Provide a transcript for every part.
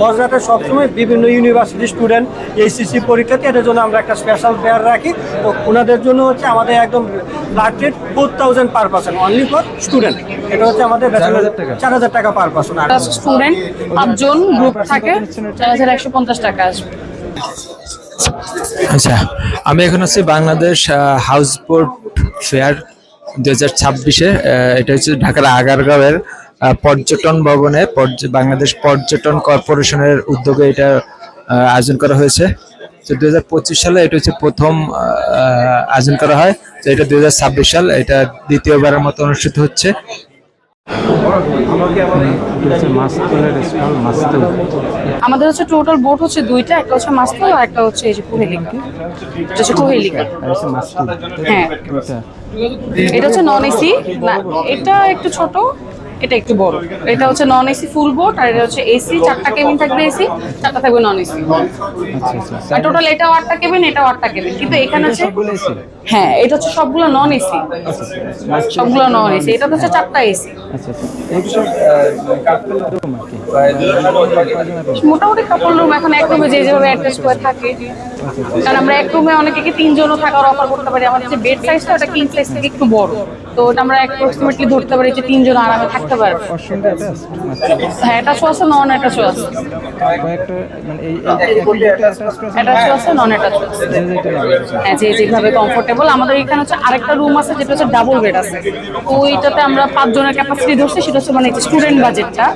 বজরাতে সবসময় বিভিন্ন university student HSC পরীক্ষাতে এটার জন্য আমরা একটা স্পেশাল ফেয়ার রাখি। তো ওনাদের জন্য হচ্ছে আমাদের একদম flat rate 4000 per person only for student. এটা হচ্ছে আমাদের 4000 টাকা পার পার্সন। আর স্টুডেন্ট 5 জন গ্রুপ থাকে 4150 টাকা আসবে। আচ্ছা, আমি এখন আছি বাংলাদেশ হাউস বোট ফেয়ার 2026-এ। এটা হচ্ছে ঢাকার আগারগাঁওয়ের পর্যটন ভবনে বাংলাদেশ পর্যটন কর্পোরেশনের উদ্যোগে এটা আয়োজন করা হয়েছে। তো 2025 সালে এটা হচ্ছে প্রথম আয়োজন করা হয়। তো এটা 2026 সাল, এটা দ্বিতীয়বারের মতো অনুষ্ঠিত হচ্ছে। আমাদের হচ্ছে টোটাল বোট হচ্ছে দুইটা, একটা হচ্ছে মাস্তুল আর একটা হচ্ছে এই যে কোহেলিকা। এটা হচ্ছে কোহেলিকা। হ্যাঁ, এটা হচ্ছে নন এসি না, এটা একটু ছোট, এটা একটু বড়। এটা হচ্ছে নন এসি ফুল বোট আর এটা হচ্ছে এসি, 4টা কেবিন থাকবে, এসি 4টা থাকবে নন এসি। আর টোটাল এটাও 8টা কেবিন, এটাও 8টা কেবিন, কিন্তু এখানে আছে হ্যাঁ এটা হচ্ছে সবগুলো নন এসি, সবগুলো নন এসি। এটা হচ্ছে 4টা এসি। মোটামুটি কাপল রুম এখন এক রুমে যেভাবে অ্যাডজাস্ট করে থাকে, কারণ আমরা এক রুমে অনেকে 3 জনও থাকার অফার করতে পারি। আমাদের যে বেড সাইজটা ওটা কিং সাইজ থেকে একটু বড়, তো ওটা আমরা অ্যাপ্রক্সিমেটলি ধরতে পারি যে 3 জন আরামে থাকতে পারবে। হ্যাঁ, এটা আছে, নন এটা আছে, এটা আছে, নন এটা আছে। হ্যাঁ, যে যেভাবে কমফোর্টেবল। আমাদের এখানে হচ্ছে আরেকটা রুম আছে যেটা হচ্ছে ডাবল বেড আছে, তো ওইটাতে আমরা 5 জনের ক্যাপাসিটি ধরছি। সেটা হচ্ছে মানে স্টুডেন্ট বাজেটটা।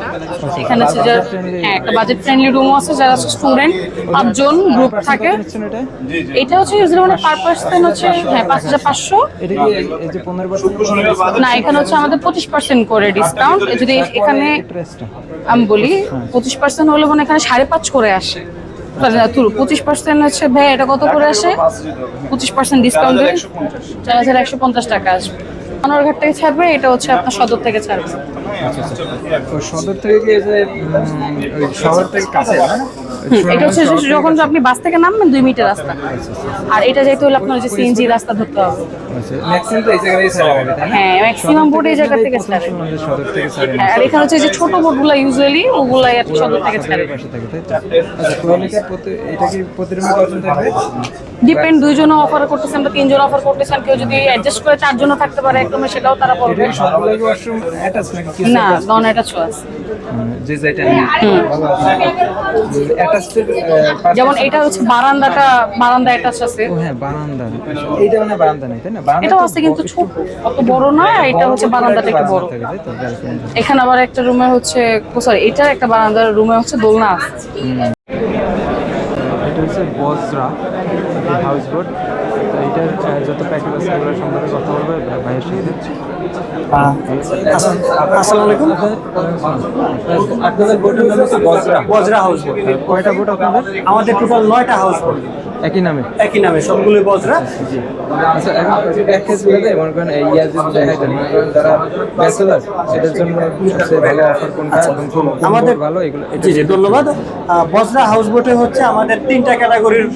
এখানে হচ্ছে যে হ্যাঁ একটা বাজেট ফ্রেন্ডলি রুমও আছে যারা স্টুডেন্ট 5 জন গ্রুপ থাকে। এটা হচ্ছে ইউজুয়ালি মানে পার পার্সন হচ্ছে হ্যাঁ 5500। না, এখানে হচ্ছে আমাদের 25% করে ডিসকাউন্ট। যদি এখানে আমি বলি 25% হলে মানে এখানে 5.5 করে আসে। 25% হচ্ছে ভাই, এটা কত করে আসে? 25% ডিসকাউন্ট দিয়ে 4150 টাকা আসবে। অনরঘাট থেকে ছাড়বে, এটা হচ্ছে আপনার সদর থেকে ছাড়বে। সদর থেকে শহর থেকে কাছে, এটা হচ্ছে যখন আপনি বাস থেকে নামবেন 2 মিনিটের রাস্তা, আর এটা যাইতে হলে আপনার যে সিএনজি রাস্তা ধরতে হবে। হ্যাঁ, ম্যাক্সিমাম বোট এই জায়গা থেকে ছাড়ে। হ্যাঁ, আর এখানে হচ্ছে যে ছোট বোটগুলো ইউজুয়ালি ওগুলাই আর সদর থেকে ছাড়ে। ডিপেন্ড, 2 জন অফার করতেছেন, আমরা 3 জন অফার করতেছেন। কেউ যদি অ্যাডজাস্ট করে 4 জন থাকতে পারে একদম, সেটাও তারা বলবে। না, নন অ্যাটাচ আছে। যেমন এটা হচ্ছে বারান্দা অ্যাটাচ আছে। হ্যাঁ, বারান্দা। এইটা মানে বারান্দা নাই, তাই না? এটাও আছে কিন্তু ছোট, অত বড় না। এটা হচ্ছে বারান্দাটা একটু বড়। এখানে আবার একটা রুমে হচ্ছে সরি, এটার একটা বারান্দার রুমে হচ্ছে দোলনা আছে। এটা হচ্ছে বজরা হাউস বোট। এইটার যত প্যাকেজ আছে এগুলো সম্পর্কে কথা বলবো ভাইয়ের সাথে। আসসালামু আলাইকুম। আপনাদের বোটের নাম হচ্ছে বজরা হাউস বোট। কয়টা বোট আপনাদের? আমাদের টোটাল 9টা হাউস বোট, একই নামে। একই নামে সবগুলোই বজরা। আচ্ছা, এখন প্যাকেজ বলতে মনে করেন ইয়ার যদি দেখা যায়, মনে করেন যারা ব্যাচেলার, এটার জন্য সবচেয়ে ভালো অফার কোনটা এবং আমাদের ভালো এগুলো? জি জি, ধন্যবাদ। বজরা হাউস বোটে হচ্ছে আমাদের 3টা ক্যাটাগরির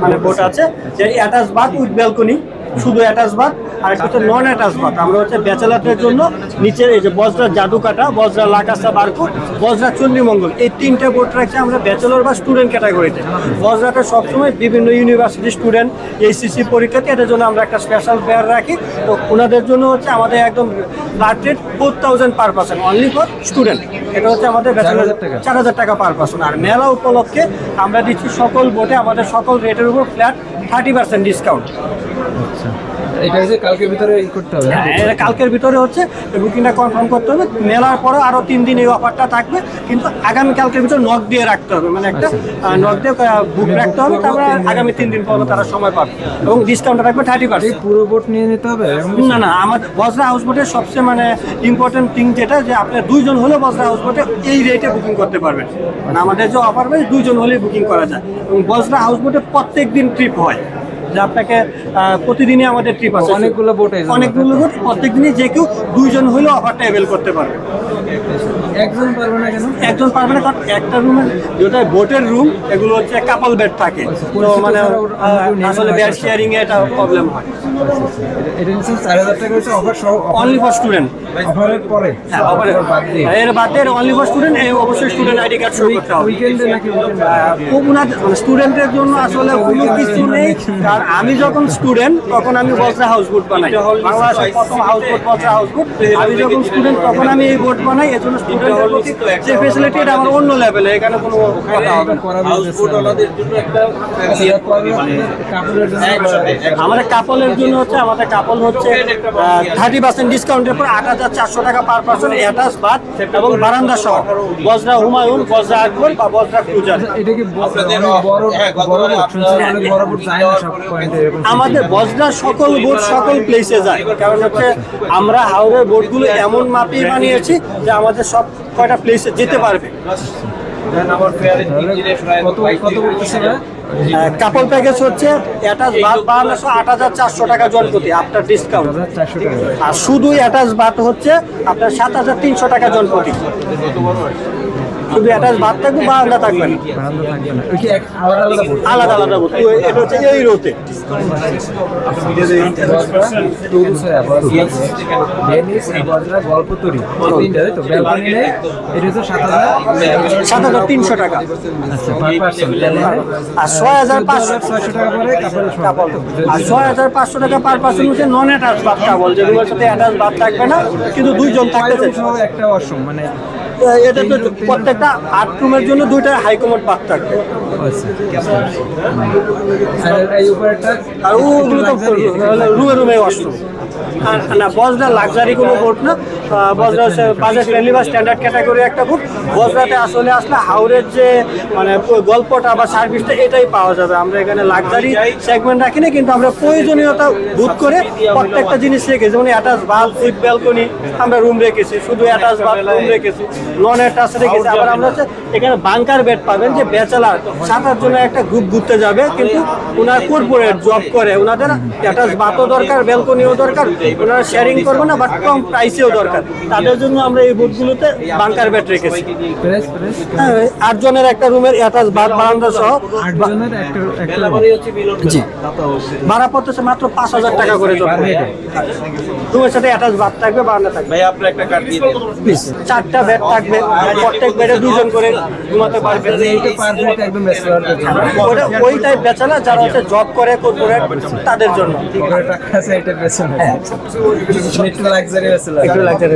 মানে বোট আছে, যে অ্যাটাচ বাথ উইথ ব্যালকনি, শুধু অ্যাটাচ বাথ, আর একটা হচ্ছে নন অ্যাটাচ বাথ। আমরা হচ্ছে ব্যাচেলারদের জন্য নিচে এই যে বজরা জাদুকাটা, বজরা লাকাসা বারকুট, বজরা চন্ডীমঙ্গল, এই 3টে বোট রাখছে আমরা ব্যাচেলর বা স্টুডেন্ট ক্যাটাগরিতে। বজরাটা সবসময় বিভিন্ন ইউনিভার্সিটি স্টুডেন্ট এইচএসসি পরীক্ষাতে এটার জন্য আমরা একটা স্পেশাল ফেয়ার রাখি। তো ওনাদের জন্য হচ্ছে আমাদের একদম flat rate 4000 per person only for student. এটা হচ্ছে আমাদের 4000 টাকা পার পার্সন। আর মেলা উপলক্ষে আমরা দিচ্ছি সকল বোটে আমাদের সকল রেটের উপর ফ্ল্যাট 30% ডিসকাউন্ট। আচ্ছা, এটা হচ্ছে কালকের ভিতরে করতে হবে? হ্যাঁ, এটা কালকের ভিতরে হচ্ছে বুকিংটা কনফার্ম করতে হবে। মেলার পরে আরও 3 দিন এই অফারটা থাকবে, কিন্তু আগামী কালকের ভিতরে নক দিয়ে রাখতে হবে, মানে একটা নক দিয়ে বুক রাখতে হবে। তারপরে আগামী 3 দিন পর তারা সময় পাবে এবং ডিসকাউন্টটা রাখবে 30%। পুরো বোট নিয়ে নিতে হবে? না না, আমাদের বজরা হাউস বোটের সবচেয়ে মানে ইম্পর্টেন্ট থিং যেটা, যে আপনি 2 জন হলে বজরা হাউস বোটে এই রেটে বুকিং করতে পারবেন। মানে আমাদের যে অফার হয় 2 জন হলেই বুকিং করা যায়। এবং বজরা হাউস বোটে প্রত্যেক দিন ট্রিপ হয়, যে আপনাকে প্রতিদিনই আমাদের ট্রিপ আছে, অনেকগুলো বোট, প্রত্যেক দিনই যে কেউ 2 জন হলেও অফারটা অ্যাভেল করতে পারবে। একজন পারবে না কেন? একজন পারবে না, কারণ একটা রুমের যেটা বোটের রুম এগুলো হচ্ছে কাপল বেড থাকে, তো মানে আসলে বেড শেয়ারিং এ এটা প্রবলেম হয়। এটা নিশ্চয়ই 4000 টাকা হচ্ছে অফার সহ, অনলি ফর স্টুডেন্ট। অফারের পরে হ্যাঁ, বাদ দিয়ে এর বাদে অনলি ফর স্টুডেন্ট, অবশ্যই স্টুডেন্ট আইডি কার্ড শো করতে হবে। উইকেন্ডে নাকি উইকেন্ডে? মানে স্টুডেন্টের জন্য আসলে কোনো কিছু নেই, কারণ আমি যখন স্টুডেন্ট তখন আমি বজরা হাউস বোট বানাই, বাংলাদেশের প্রথম হাউস বোট বজরা হাউস বোট। আমি যখন স্টুডেন্ট তখন আমি এই বোট বানাই, এর জন্য স্টুডেন্টের প্রতি যে ফেসিলিটি এটা আমার অন্য লেভেলে, এখানে কোনো কথা হবে না। আমাদের কাপলের জন্য হচ্ছে, আমাদের কাপল হচ্ছে 30% ডিসকাউন্টের পর 8400 টাকা পার পার্সন, অ্যাটাচ বাথ এবং বারান্দা সহ, বজরা হুমায়ুন, বজরা আকবর বা বজরা ক্রুজার। এটা কি বড় বড় বোট? শুনছি অনেক বড় বোট যায় না সব পয়েন্টে এরকম। আমাদের বজরা সকল বোট সকল প্লেসে যায়, কারণ হচ্ছে আমরা হাওড়ের বোটগুলো এমন মাপিয়ে বানিয়েছি যে আমাদের সব কয়টা প্লেসে যেতে পারবে। কত কত বলতেছে না? কাপল প্যাকেজ হচ্ছে অ্যাটাচ বাথ 8400 টাকা জন প্রতি আফটার ডিসকাউন্ট, 400 টাকা। আর শুধু অ্যাটাচ বাথ হচ্ছে আপনার 7300 টাকা জন প্রতি। শুধু অ্যাটাচ বাথ থাকবে, বারান্দা থাকবে না, বারান্দা থাকবে না। ওই কি এক আলাদা আলাদা বোট? আলাদা আলাদা বোট। এটা হচ্ছে এই রোতে ভেনিস, বজরা, গল্পতরী, তিনটা তাই তো? ব্যালকনি নেই, এটা হচ্ছে 7300 টাকা। আচ্ছা, পার পার্সন। আর 6500 600 টাকা পরে কাপল, আর 6500 টাকা পার পার্সন হচ্ছে নন অ্যাটাচ বাথ কাপল, যেগুলোর সাথে অ্যাটাচ বাথ থাকবে না, কিন্তু দুইজন থাকতে চাই। একটা ওয়াশরুম মানে এটা তো প্রত্যেকটা 8 রুমের জন্য 2টা হাইকমোড বাথ থাকবে। আর এই উপরেরটা আর ওগুলো তো রুমে রুমে ওয়াশরুম। আর না, বজরা লাক্সারি কোনো বোট না, বজরা হচ্ছে বাজেট ফ্রেন্ডলি বা স্ট্যান্ডার্ড ক্যাটাগরি একটা বোট। বজরাতে আসলে আসলে হাওড়ের যে মানে গল্পটা বা সার্ভিসটা এটাই পাওয়া যাবে। আমরা এখানে লাক্সারি সেগমেন্ট রাখি না, কিন্তু আমরা প্রয়োজনীয়তা বোধ করে প্রত্যেকটা জিনিস রেখেছি, যেমন অ্যাটাচ বাথ উইথ ব্যালকনি আমরা রুম রেখেছি, শুধু অ্যাটাচ বাথ রুম রেখেছি, নন অ্যাটাচ রেখেছি। আবার আমরা হচ্ছে এখানে বাংকার বেড পাবেন, যে ব্যাচেলার 7-8 জনের একটা গ্রুপ ঘুরতে যাবে, কিন্তু ওনার কর্পোরেট জব করে, ওনাদের অ্যাটাচ বাথও দরকার, ব্যালকনিও দরকার, ওনারা শেয়ারিং করবে না, বাট কম প্রাইসেও দরকার, তাদের জন্য আমরা এই বোটগুলোতে বাংকার বেড রেখেছি। 8 জনের একটা রুমের অ্যাটাচ বাথ বারান্দা সহ 8 জনের একটা জি ভাড়া পড়তেছে মাত্র 5000 টাকা করে রুমের সাথে অ্যাটাচ বাথ থাকবে, বারান্দা থাকবে। ভাই আপনার একটা কার্ড দিয়ে দেন প্লিজ। 4টা বেড থাকবে, প্রত্যেক বেডে 2 জন করে ঘুমাতে পারবে। এইটা পারফেক্ট একদম ব্যাচেলারদের জন্য। ওই টাইপ ব্যাচেলার যারা হচ্ছে জব করে কর্পোরেট, তাদের জন্য। টাকা আছে এটা ব্যাচেলার, একটু লাক্সারি ব্যাচেলার। একটু লাক্সারি